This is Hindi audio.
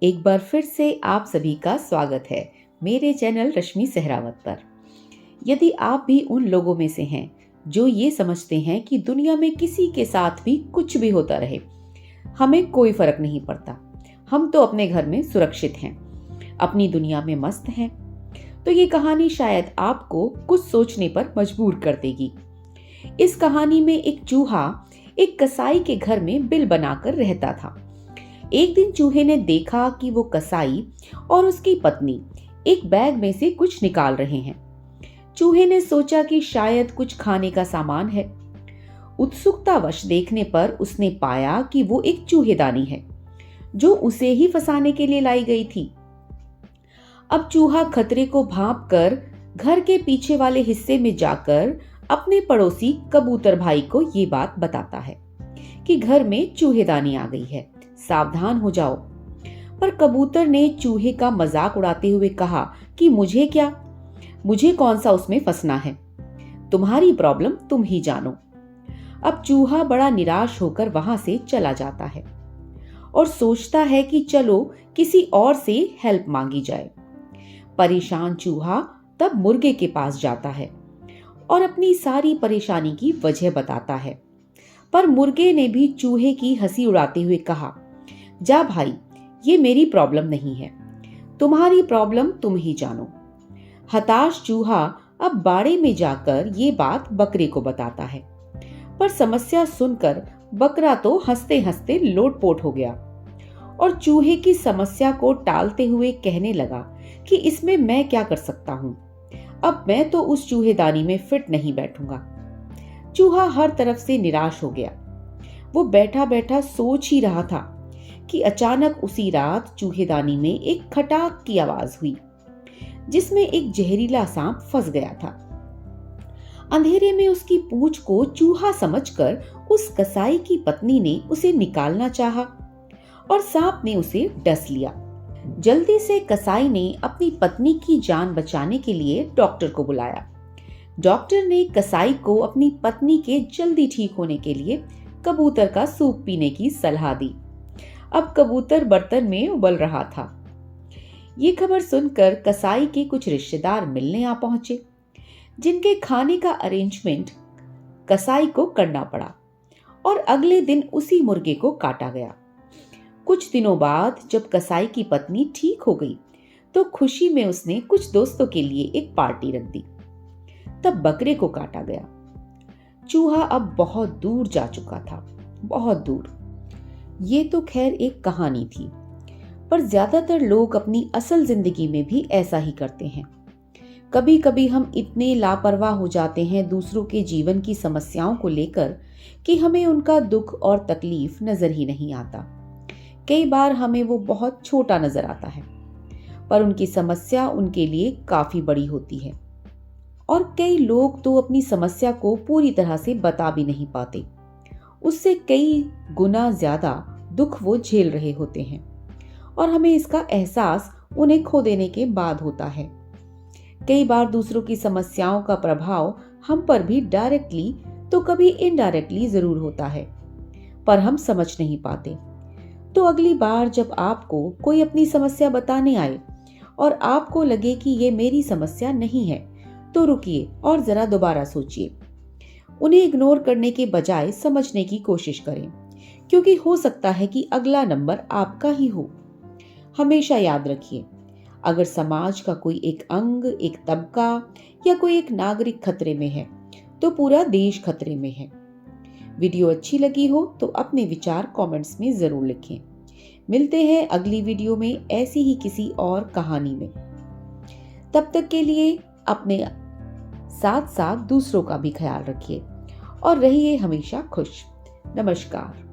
एक बार फिर से आप सभी का स्वागत है मेरे चैनल रश्मि सहरावत पर। यदि आप भी उन लोगों में से हैं जो ये समझते हैं कि दुनिया में किसी के साथ भी कुछ भी होता रहे, हमें कोई फर्क नहीं पड़ता, हम तो अपने घर में सुरक्षित हैं, अपनी दुनिया में मस्त हैं, तो ये कहानी शायद आपको कुछ सोचने पर मजबूर कर देगी। इस कहानी में एक चूहा एक कसाई के घर में बिल बनाकर रहता था। एक दिन चूहे ने देखा कि वो कसाई और उसकी पत्नी एक बैग में से कुछ निकाल रहे हैं। चूहे ने सोचा कि शायद कुछ खाने का सामान है। उत्सुकतावश देखने पर उसने पाया कि वो एक चूहेदानी है जो उसे ही फंसाने के लिए लाई गई थी। अब चूहा खतरे को भांपकर घर के पीछे वाले हिस्से में जाकर अपने पड़ोसी कबूतर भाई को ये बात बताता है कि घर में चूहेदानी आ गई है, सावधान हो जाओ। पर कबूतर ने चूहे का मजाक उड़ाते हुए कहा कि मुझे क्या, मुझे कौन सा उसमें फंसना है, तुम्हारी प्रॉब्लम तुम ही जानो। अब चूहा बड़ा निराश होकर वहां से चला जाता है और सोचता है कि चलो किसी और से हेल्प मांगी जाए। परेशान चूहा तब मुर्गे के पास जाता है और अपनी सारी परेशानी की वजह बताता है। पर मुर्गे ने भी चूहे की हंसी उड़ाते हुए कहा, जा भाई, ये मेरी प्रॉब्लम नहीं है, तुम्हारी प्रॉब्लम तुम ही जानो। हताश चूहा अब बाड़े में जाकर ये बात बकरे को बताता है, पर समस्या सुनकर बकरा तो हंसते हंसते लोटपोट हो गया और चूहे की समस्या को टालते हुए कहने लगा कि इसमें मैं क्या कर सकता हूं, अब मैं तो उस चूहेदानी में फिट नहीं बैठूंगा। चूहा हर तरफ से निराश हो गया। वो बैठा बैठा सोच ही रहा था कि अचानक उसी रात चूहेदानी में एक खटाक की आवाज हुई, जिसमें एक जहरीला सांप फंस गया था। अंधेरे में उसकी पूंछ को चूहा समझकर उस कसाई की पत्नी ने उसे निकालना चाहा और सांप ने उसे डस लिया। जल्दी से कसाई ने अपनी पत्नी की जान बचाने के लिए डॉक्टर को बुलाया। डॉक्टर ने कसाई को अपनी पत्नी के जल्दी ठीक होने के लिए कबूतर का सूप पीने की सलाह दी। अब कबूतर बर्तन में उबल रहा था। ये खबर सुनकर कसाई के कुछ रिश्तेदार मिलने आ पहुंचे, जिनके खाने का अरेंजमेंट कसाई को करना पड़ा और अगले दिन उसी मुर्गे को काटा गया। कुछ दिनों बाद जब कसाई की पत्नी ठीक हो गई तो खुशी में उसने कुछ दोस्तों के लिए एक पार्टी रख दी। तब बकरे को काटा गया। चूहा अब बहुत दूर जा चुका था, बहुत दूर। ये तो खैर एक कहानी थी, पर ज्यादातर लोग अपनी असल जिंदगी में भी ऐसा ही करते हैं। कभी कभी हम इतने लापरवाह हो जाते हैं दूसरों के जीवन की समस्याओं को लेकर कि हमें उनका दुख और तकलीफ नजर ही नहीं आता। कई बार हमें वो बहुत छोटा नजर आता है, पर उनकी समस्या उनके लिए काफी बड़ी होती है। और कई लोग तो अपनी समस्या को पूरी तरह से बता भी नहीं पाते, उससे कई गुना ज्यादा दुख वो झेल रहे होते हैं और हमें इसका एहसास उन्हें खो देने के बाद होता है। कई बार दूसरों की समस्याओं का प्रभाव हम पर भी डायरेक्टली तो कभी इनडायरेक्टली जरूर होता है, पर हम समझ नहीं पाते। तो अगली बार जब आपको कोई अपनी समस्या बताने आए और आपको लगे कि ये मेरी समस्या नहीं है, तो रुकिए और जरा दोबारा सोचिए। उन्हें इग्नोर करने के बजाय समझने की कोशिश करें, क्योंकि हो सकता है कि अगला नंबर आपका ही हो। हमेशा याद रखिए, अगर समाज का कोई एक अंग, एक तबका या कोई एक नागरिक खतरे में है, तो पूरा देश खतरे में है। वीडियो अच्छी लगी हो तो अपने विचार कमेंट्स में जरूर लिखें। मिलते हैं अगली वीडियो में ऐसी ही किसी और कहानी में। तब तक के लिए अपने साथ साथ दूसरों का भी ख्याल रखिए और रहिए हमेशा खुश। नमस्कार।